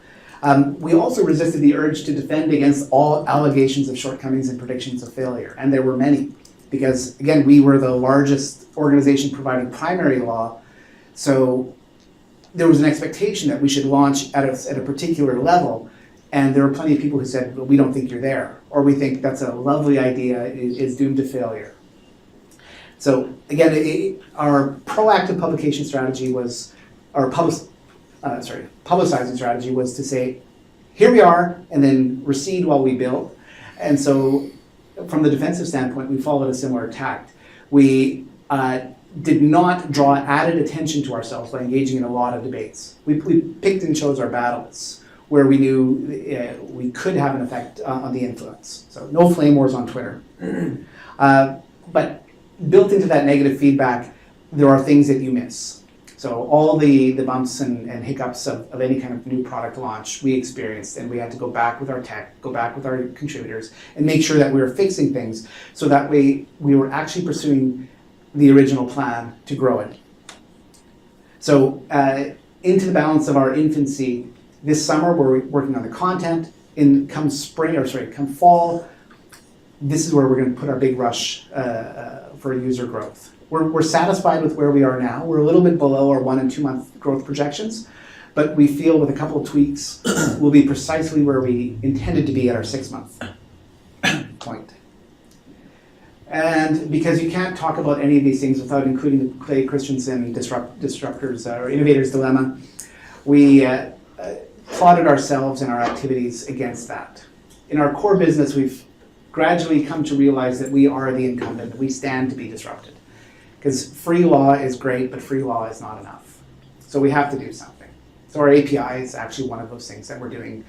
S3: We also resisted the urge to defend against all allegations of shortcomings and predictions of failure, and there were many, because again, we were the largest organization providing primary law, so there was an expectation that we should launch at a particular level, and there were plenty of people who said, well, we don't think you're there, or we think that's a lovely idea, is doomed to failure. So again, our proactive publication strategy was, our publicizing strategy was to say, here we are, and then recede while we build. And so from the defensive standpoint, we followed a similar tact. We did not draw added attention to ourselves by engaging in a lot of debates. We picked and chose our battles where we knew we could have an effect on the influence. So no flame wars on Twitter. But built into that negative feedback, there are things that you miss. So all the bumps and hiccups of any kind of new product launch we experienced, and we had to go back with our tech, go back with our contributors, and make sure that we were fixing things so that way we were actually pursuing the original plan to grow it. So into the balance of our infancy, this summer we're working on the content. Come fall, this is where we're going to put our big rush for user growth. We're satisfied with where we are now. We're a little bit below our 1 and 2 month growth projections, but we feel with a couple of tweaks, we'll be precisely where we intended to be at our 6 month point. And because you can't talk about any of these things without including the Clay Christensen disruptors or innovators dilemma, we plotted ourselves and our activities against that. In our core business, we've gradually come to realize that we are the incumbent. We stand to be disrupted. Because free law is great, but free law is not enough. So we have to do something. So our API is actually one of those things that we're doing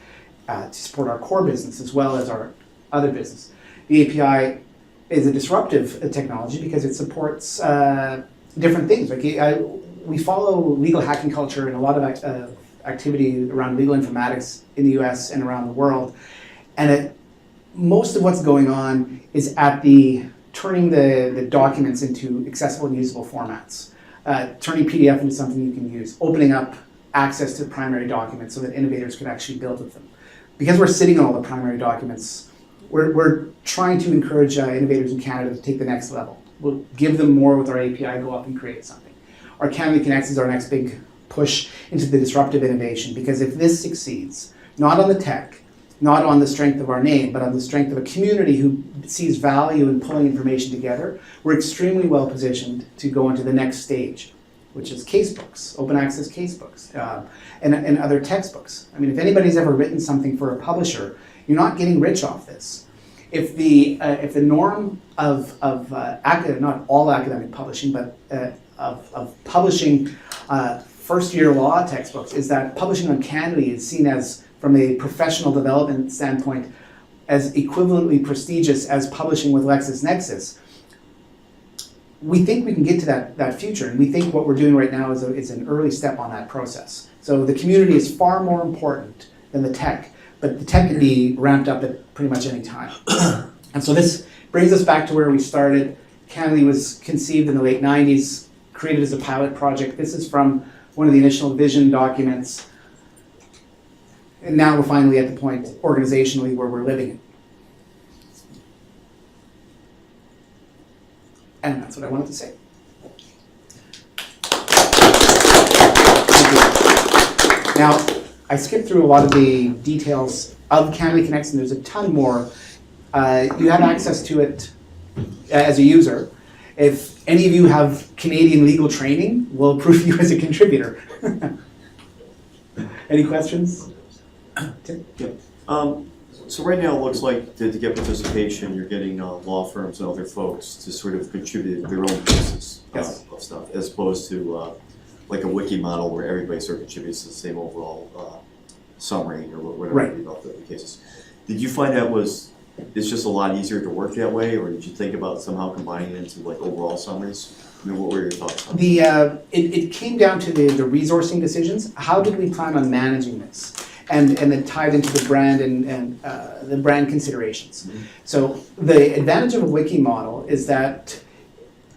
S3: to support our core business as well as our other business. The API is a disruptive technology because it supports different things. Like we follow legal hacking culture and a lot of activity around legal informatics in the US and around the world. And most of what's going on is at the turning the documents into accessible and usable formats, turning PDF into something you can use, opening up access to primary documents so that innovators can actually build with them. Because we're sitting on all the primary documents, we're trying to encourage innovators in Canada to take the next level. We'll give them more with our API, go up and create something. Our CanLII Connects is our next big push into the disruptive innovation, because if this succeeds, not on the tech, not on the strength of our name, but on the strength of a community who sees value in pulling information together, we're extremely well positioned to go into the next stage, which is casebooks, open access casebooks, and other textbooks. I mean, if anybody's ever written something for a publisher, you're not getting rich off this. If the norm of not all academic publishing, but of publishing first year law textbooks is that publishing on CanLII is seen as, from a professional development standpoint, as equivalently prestigious as publishing with LexisNexis. We think we can get to that future, and we think what we're doing right now is an early step on that process. So the community is far more important than the tech, but the tech can be ramped up at pretty much any time. And so this brings us back to where we started. CanLII was conceived in the late 90s, created as a pilot project. This is from one of the initial vision documents. And now we're finally at the point organizationally where we're living it. And that's what I wanted to say. Thank you. Now, I skipped through a lot of the details of CanLII Connects, and there's a ton more. You have access to it as a user. If any of you have Canadian legal training, we'll approve you as a contributor. Any questions? Tim?
S5: Yep. So right now it looks like to get participation, you're getting law firms and other folks to sort of contribute their own pieces of stuff, as opposed to like a wiki model where everybody sort of contributes to the same overall summary or whatever about the cases. Did you find it's just a lot easier to work that way, or did you think about somehow combining it into like overall summaries? I mean, what were your thoughts on that?
S3: It came down to the resourcing decisions. How did we plan on managing this? And then tied into the brand and the brand considerations. Mm-hmm. So the advantage of a wiki model is that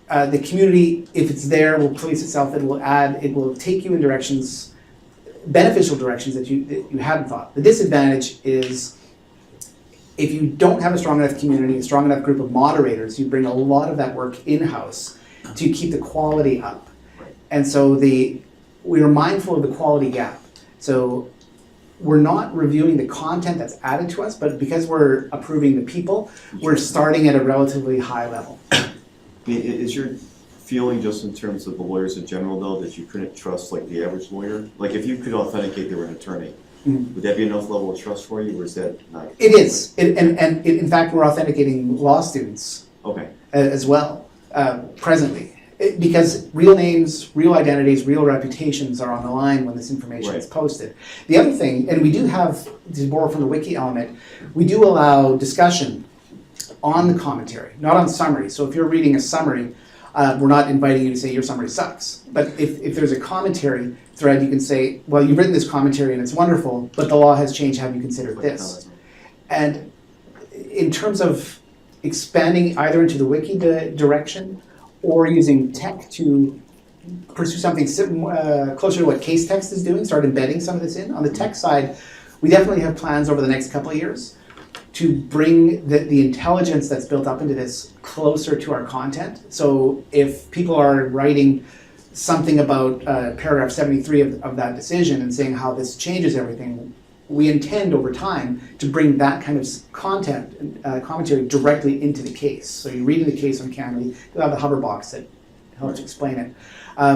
S3: the community, if it's there, will police itself. It will take you in directions beneficial directions that you hadn't thought. The disadvantage is if you don't have a strong enough community, a strong enough group of moderators, you bring a lot of that work in-house to keep the quality up. And so we are mindful of the quality gap. So we're not reviewing the content that's added to us, but because we're approving the people, we're starting at a relatively high level.
S5: Is your feeling just in terms of the lawyers in general though, that you couldn't trust like the average lawyer? Like if you could authenticate they were an attorney, would that be enough level of trust for you, or is that not?
S3: It is, in fact, we're authenticating law students
S5: Okay.
S3: as well, presently. Because real names, real identities, real reputations are on the line when this information is posted. The other thing, and we do have, to borrow from the wiki element, we do allow discussion on the commentary, not on summary. So if you're reading a summary, we're not inviting you to say your summary sucks. But if there's a commentary thread, you can say, well, you've written this commentary and it's wonderful, but the law has changed, have you considered this? And in terms of expanding either into the wiki direction, or using tech to pursue something closer to what case text is doing, start embedding some of this in. On the tech side, we definitely have plans over the next couple of years to bring the intelligence that's built up into this closer to our content. So if people are writing something about paragraph 73 of that decision and saying how this changes everything, we intend over time to bring that kind of content, commentary directly into the case. So you're reading the case on CanLII, you'll have the hover box that helps explain it.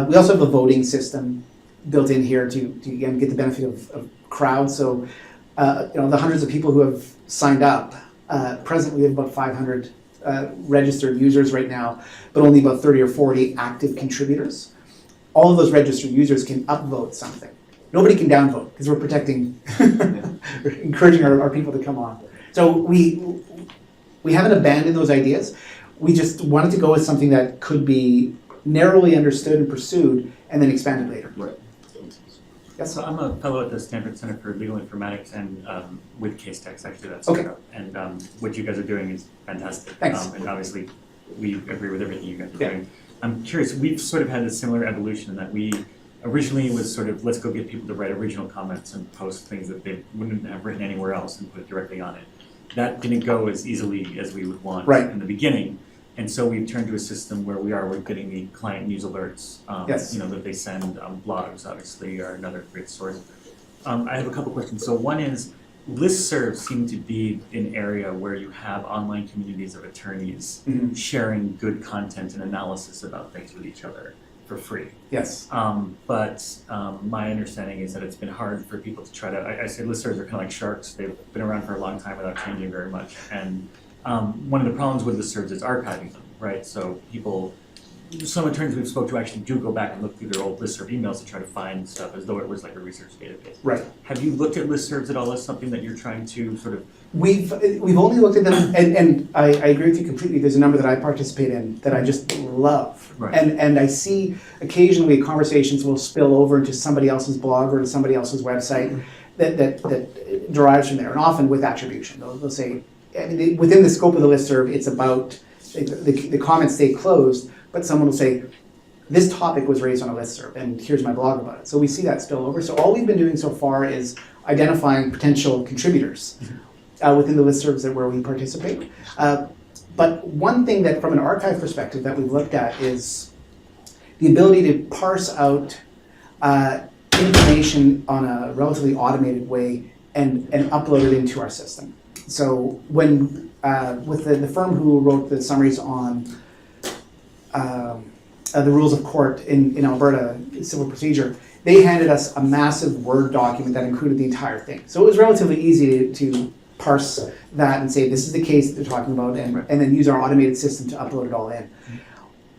S3: We also have a voting system built in here to again get the benefit of crowds. So the hundreds of people who have signed up, presently we have about 500 registered users right now, but only about 30 or 40 active contributors. All of those registered users can upvote something. Nobody can downvote because we're protecting, encouraging our people to come on. So we haven't abandoned those ideas. We just wanted to go with something that could be narrowly understood and pursued and then expanded later.
S5: Right.
S6: Yes, so I'm a fellow at the Stanford Center for Legal Informatics and with case text, actually, that's
S3: okay.
S6: And what you guys are doing is fantastic.
S3: Thanks.
S6: And obviously, we agree with everything you guys are doing. I'm curious, we've sort of had a similar evolution in that we originally was sort of, let's go get people to write original comments and post things that they wouldn't have written anywhere else and put it directly on it. That didn't go as easily as we would want in the beginning. And so we've turned to a system where we're getting the client news alerts, that they send. Blogs, obviously, are another great source. I have a couple questions. So one is, listservs seem to be an area where you have online communities of attorneys sharing good content and analysis about things with each other for free.
S3: Yes.
S6: But my understanding is that it's been hard for people to try to, I say listservs are kind of like sharks. They've been around for a long time without changing very much. And one of the problems with listservs is archiving them, right? So some attorneys we've spoke to actually do go back and look through their old listserv emails to try to find stuff as though it was like a research database.
S3: Right.
S6: Have you looked at listservs at all as something that you're trying to sort of?
S3: We've only looked at them, and I agree with you completely. There's a number that I participate in that I just love, and I see occasionally conversations will spill over into somebody else's blog or to somebody else's website that derives from there, and often with attribution. They'll say, I mean, within the scope of the listserv, it's about the comments stay closed, but someone will say, this topic was raised on a listserv, and here's my blog about it. So we see that spill over. So all we've been doing so far is identifying potential contributors within the listservs where we participate. But one thing that, from an archive perspective, that we've looked at is the ability to parse out information on a relatively automated way and upload it into our system. So when with the firm who wrote the summaries on the rules of court in Alberta, civil procedure, they handed us a massive Word document that included the entire thing. So it was relatively easy to parse that and say, this is the case that they're talking about, and then use our automated system to upload it all in.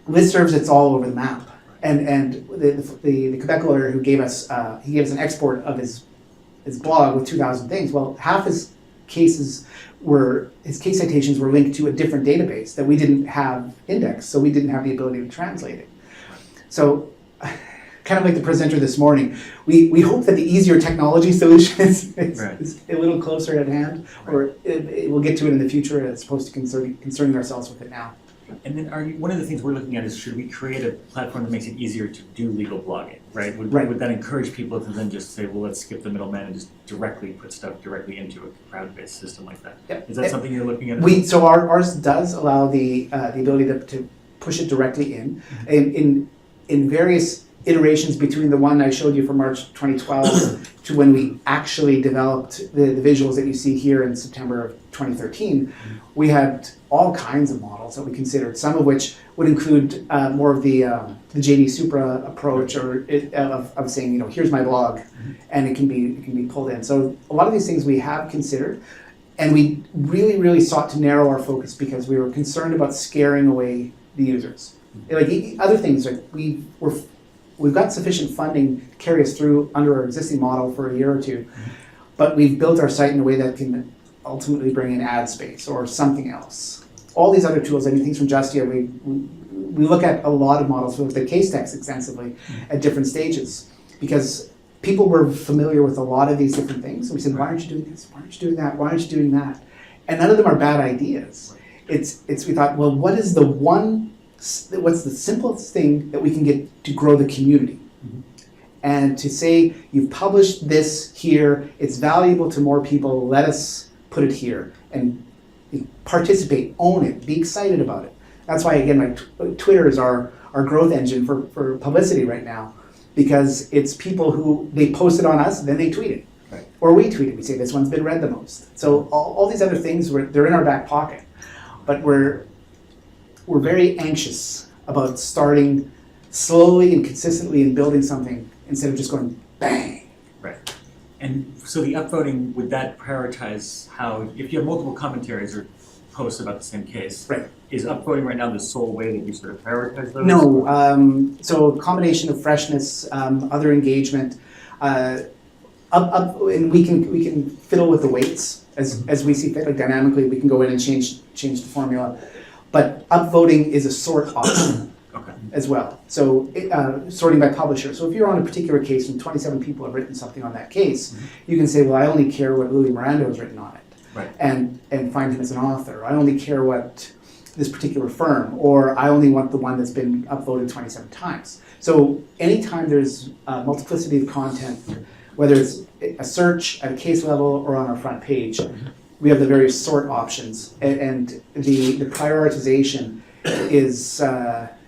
S3: Listservs, it's all over the map. And the Quebec lawyer who gave us an export of his blog with 2,000 things. Well, half his case citations were linked to a different database that we didn't have indexed, so we didn't have the ability to translate it. So, kind of like the presenter this morning, we hope that the easier technology solution is a little closer at hand, or we'll get to it in the future as opposed to concerning ourselves with it now.
S6: And then one of the things we're looking at is, should we create a platform that makes it easier to do legal blogging, right?
S3: Right.
S6: Would that encourage people to then just say, well, let's skip the middleman and just directly put stuff directly into a crowd-based system like that?
S3: Yep.
S6: Is that something you're looking at?
S3: So ours does allow the ability to push it directly in. In various iterations between the one I showed you from March 2012 to when we actually developed the visuals that you see here in September of 2013, we had all kinds of models that we considered, some of which would include more of the JD Supra approach of saying, here's my blog, and it can be pulled in. So a lot of these things we have considered, and we really, really sought to narrow our focus because we were concerned about scaring away the users. Like other things, like we've got sufficient funding to carry us through under our existing model for a year or two, but we've built our site in a way that can ultimately bring in ad space or something else. All these other tools, things from Justia, we look at a lot of models. We look at case text extensively at different stages because people were familiar with a lot of these different things. And we said, why aren't you doing this? Why aren't you doing that? Why aren't you doing that? And none of them are bad ideas. We thought, well, what's the simplest thing that we can get to grow the community? And to say, you've published this here, it's valuable to more people, let us put it here and participate, own it, be excited about it. That's why, again, Twitter is our growth engine for publicity right now, because it's people who, they post it on us, then they tweet it.
S6: Right.
S3: Or we tweet it, we say this one's been read the most. So all these other things, they're in our back pocket. But we're very anxious about starting slowly and consistently and building something instead of just going bang.
S6: Right. And so the upvoting, would that prioritize how, if you have multiple commentaries or posts about the same case,
S3: Right.
S6: Is upvoting right now the sole way that you sort of prioritize those?
S3: No, so a combination of freshness, other engagement, and we can fiddle with the weights as we see fit. Like dynamically, we can go in and change the formula. But upvoting is a sort option as well. So sorting by publisher. So if you're on a particular case and 27 people have written something on that case, you can say, well, I only care what Louis Miranda has written on it,
S6: right.
S3: and find him as an author. I only care what this particular firm, or I only want the one that's been upvoted 27 times. So anytime there's multiplicity of content, whether it's a search at a case level or on our front page, we have the various sort options, and the prioritization is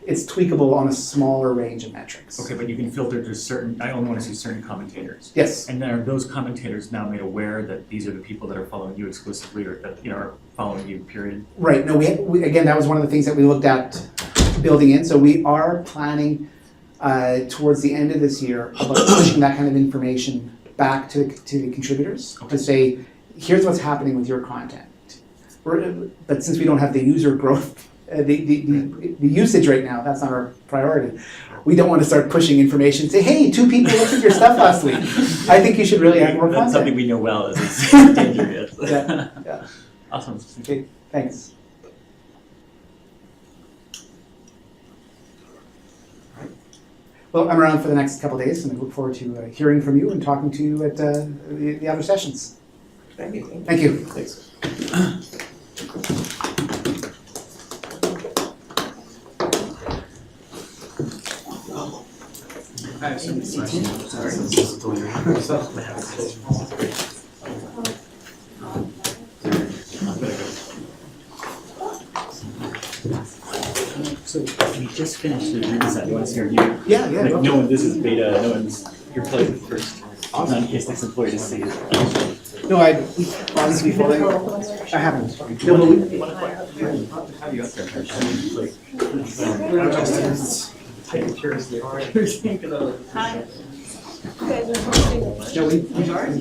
S3: it's tweakable on a smaller range of metrics.
S6: Okay, but you can filter to certain, I only want to see certain commentators.
S3: Yes.
S6: And are those commentators now made aware that these are the people that are following you exclusively, or that are following you, period?
S3: Right. No, we again, that was one of the things that we looked at building in. So we are planning towards the end of this year about pushing that kind of information back to the contributors to say, here's what's happening with your content. But since we don't have the user growth, the usage right now, that's not our priority. We don't want to start pushing information, say, hey, 2 people looked at your stuff last week. I think you should really add more content.
S6: That's something we know well, is it's dangerous.
S3: Yeah.
S6: Awesome.
S3: Okay, thanks. Well, I'm around for the next couple of days, and I look forward to hearing from you and talking to you at the other sessions.
S2: Thank you.
S3: Thank you.
S2: Thanks.
S4: I have some questions.
S6: So we just finished the redesign. You want to see our new?
S3: Yeah.
S6: Like, no one, this is beta. No one's. You're probably the first non-case next employee to see it.
S3: No, honestly, I haven't. No, but we,
S6: Have you up there? I'm curious.
S1: Hi.
S3: no, we've given our
S7: The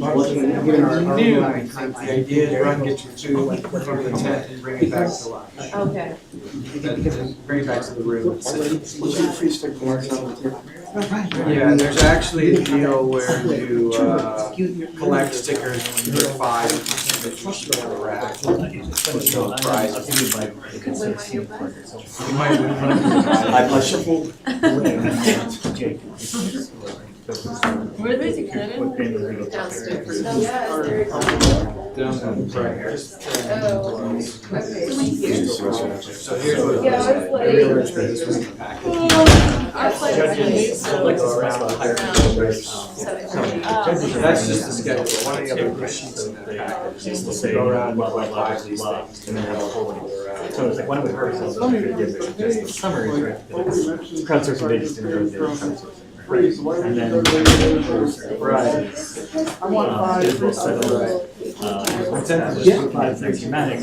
S7: idea is run, get your 2 from the tent and bring it back to life.
S1: Okay.
S7: Bring it back to the room.
S3: right.
S7: Yeah, there's actually a deal where you collect stickers when you get 5 that you should have a rack. Show the prize. You might win one.
S5: I shuffled.
S6: Jake.
S1: Where did you get it?
S6: Put in the legal
S8: Downstairs.
S7: Down right here. So here's what.
S8: Yeah, I was like-
S7: I realized that this was in the packet.
S8: Our flight was delayed, so
S7: Like
S8: it's
S7: around the higher.
S8: around 7:30.
S7: That's just the schedule, one of the other sheets in that package is
S6: We'll
S7: to
S6: say,
S7: go around
S6: blah,
S7: with
S6: blah,
S7: like
S6: blah,
S7: five of these
S6: blah,
S7: things.
S6: and then have a whole bunch. So it's like, why don't we hurry ourselves up and give it just the summary, right? Crowdsourcing data just didn't go crowdsourcing. And then.
S7: Right.
S6: It will settle, axiomatic,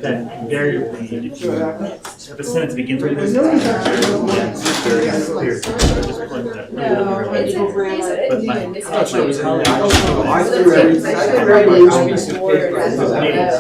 S6: then invariably, if you have a sentence begins with this. Then it's very clear. So just pulling that-
S8: No, it's a reason.
S6: But my-
S8: It's
S7: I thought it was in there.
S8: I
S7: I threw everything.
S8: I threw everything.